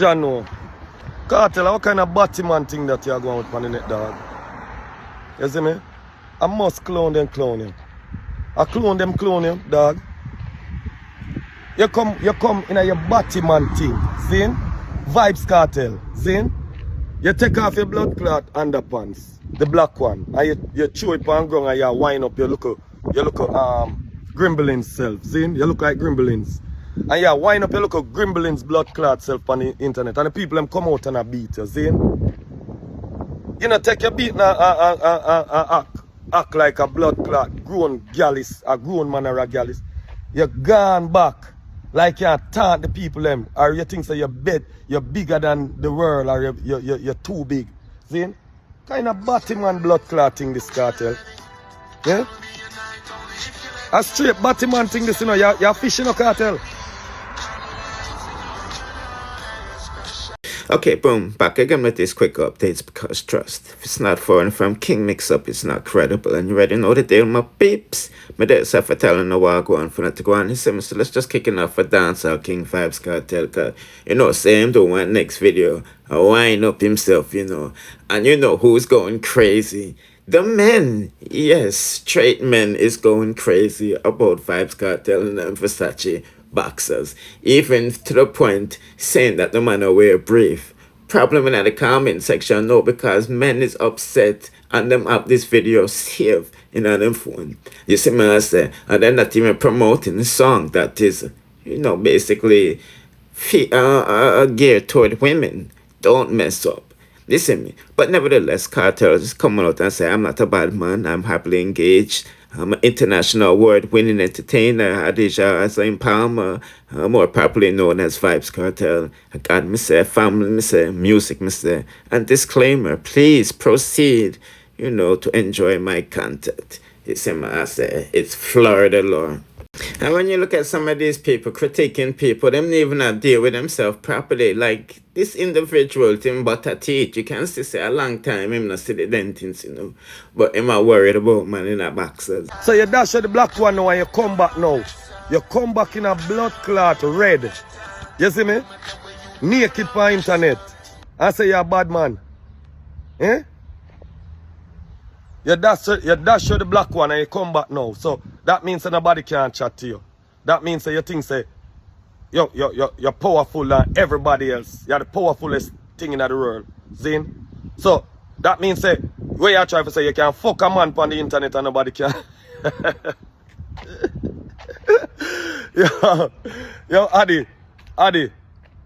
John know. Cartel, what kind of Batty Mon thing that you are going with on the net, dog? You see me? I must clone them, I clone them, dog. You come in a your Batty Mon thing, see? Vybz Kartel, see? You take off your blood clot underpants, the black one, and you chew it on ground and you wind up your look Grimblins self, see? You look like Grimblins. And you wind up your look Grimblins blood clot self on the internet, and the people them come out and a beat you, see? You know, take your beat and act like a blood clot, grown gallis, a grown man or a gallis. You gone back like you taunt the people them, or you think so you're bigger than the world, or you're too big. See? Kind of Batty Mon blood clotting this cartel. Yeah? A straight Batty Mon thing this, you know, you're fishing a cartel. Okay, boom, back again with these quick updates because trust, if it's not foreign from Kingmixup, it's not credible, and you already know the deal, my peeps. My dad said for telling the war go on for not to go on. He said, so let's just kick it off for Dancehall King Vybz Kartel, cause you know, same do one next video, wind up himself, you know, and you know who's going crazy. The men, yes, straight men is going crazy about Vybz Kartel and them Versace boxers, even to the point saying that the man wear brief. Problem in the comment section, no, because men is upset and them have this video saved in them phone. You see me, I say, and they're not even promoting the song that is, you know, basically geared toward women. Don't mess up. Listen me. But nevertheless, Kartel is coming out and say, I'm not a bad man, I'm happily engaged. I'm an international award-winning entertainer, Adija Azaim Palmer, more popularly known as Vybz Kartel. I got me say, family me say, music me say. And disclaimer, please proceed, you know, to enjoy my content. You see me, I say, it's Florida law. And when you look at some of these people, critiquing people, them even not deal with themselves properly. Like this individual, Tim Butter Teeth, you can still say a long time him not see the dentings, you know. But him not worried about man in a boxers. So you dash the black one now and you come back now. You come back in a blood clot red. You see me? Naked for internet. I say you're a bad man. Eh? You dash the black one and you come back now. So that means that nobody can chat to you. That means that you think say you're powerful than everybody else. You're the powerfulest thing in the world. See? So that means say where you try to say you can fuck a man on the internet and nobody can. yo, Addy,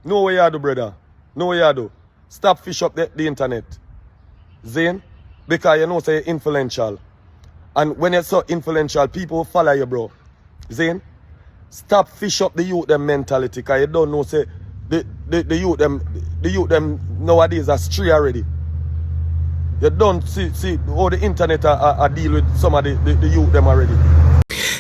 know what you do, brother. Know what you do. Stop fish up the internet. Zane? Because you know say you're influential. And when you're so influential, people will follow you, bro. Zane? Stop fish up the youth them mentality, because you don't know say the youth them nowadays are stray already. You don't see how the internet are deal with some of the youth them already.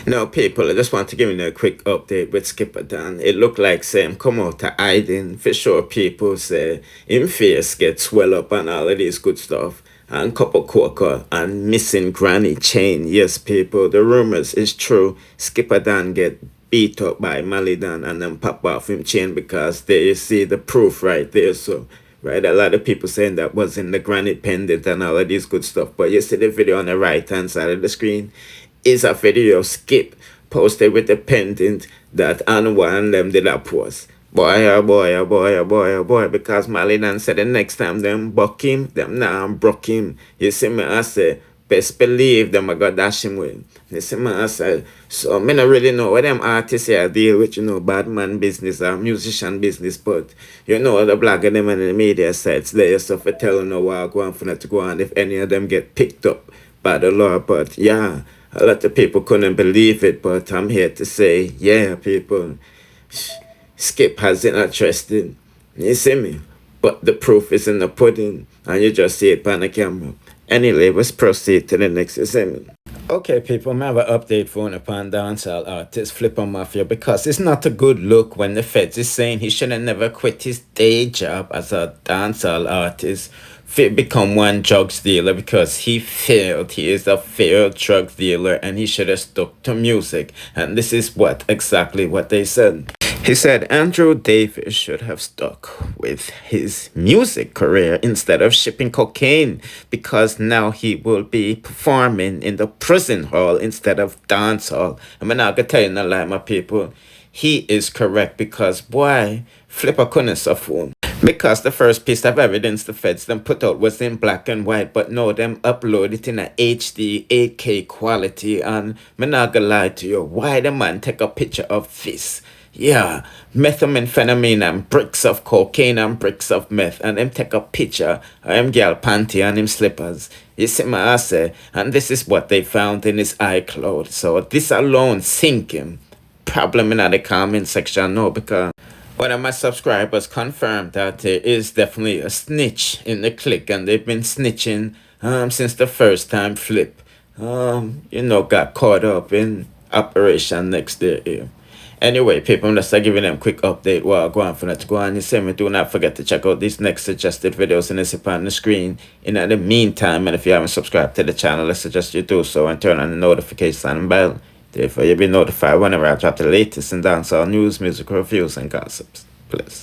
Now, people, I just want to give you a quick update with Skippa Don. It looked like Sam come out to hiding. For sure, people say him face get swell up and all of this good stuff. And cup of cocoa and missing granny chain. Yes, people, the rumors is true. Skippa Don get beat up by Malie Don and then pop off him chain because there you see the proof right there. So, right, a lot of people saying that was in the granny pendant and all of this good stuff. But you see the video on the right hand side of the screen is a video Skip posted with the pendant that Anwar and them did that post. Boy, oh boy, oh boy, oh boy, oh boy, because Malie Don said the next time them buck him, them now broke him. You see me, I say, best believe them I got dash him with. You see me, I say, so I don't really know what them artists here deal with, you know, bad man business or musician business, but you know, the blogger them and the media sites, they stuff for telling no what go on for not to go on if any of them get picked up by the law. But yeah, a lot of people couldn't believe it, but I'm here to say, yeah, people, Skip has it interesting. You see me? But the proof is in the pudding, and you just see it on the camera. Anyway, let's proceed to the next segment. Okay, people, I have an update for one upon dancehall artist Flippa Mafia, because it's not a good look when the feds is saying he should have never quit his day job as a dancehall artist, become one drugs dealer, because he failed. He is a failed drug dealer and he should have stuck to music. And this is exactly what they said. He said Andrew Davis should have stuck with his music career instead of shipping cocaine, because now he will be performing in the prison hall instead of dancehall. I'm not gonna tell you no lie, my people. He is correct, because boy, Flippa couldn't suffer. Because the first piece of evidence the feds them put out was in black and white, but no, them upload it in a HD 8K quality, and I'm not gonna lie to you, why the man take a picture of this? Yeah, methamphetamine and bricks of cocaine and bricks of meth, and them take a picture of him girl panty and him slippers. You see my ass, and this is what they found in his iCloud. So this alone sink him. Problem in the comment section, no, because one of my subscribers confirmed that there is definitely a snitch in the clique, and they've been snitching since the first time Flip got caught up in Operation Next Day. Anyway, people, I'm just giving them a quick update while I go on for that to go on. You see me, do not forget to check out these next suggested videos in this upon the screen. In the meantime, and if you haven't subscribed to the channel, I suggest you do so and turn on the notification bell. Therefore, you'll be notified whenever I drop the latest in dancehall news, music reviews, and gossips. Please.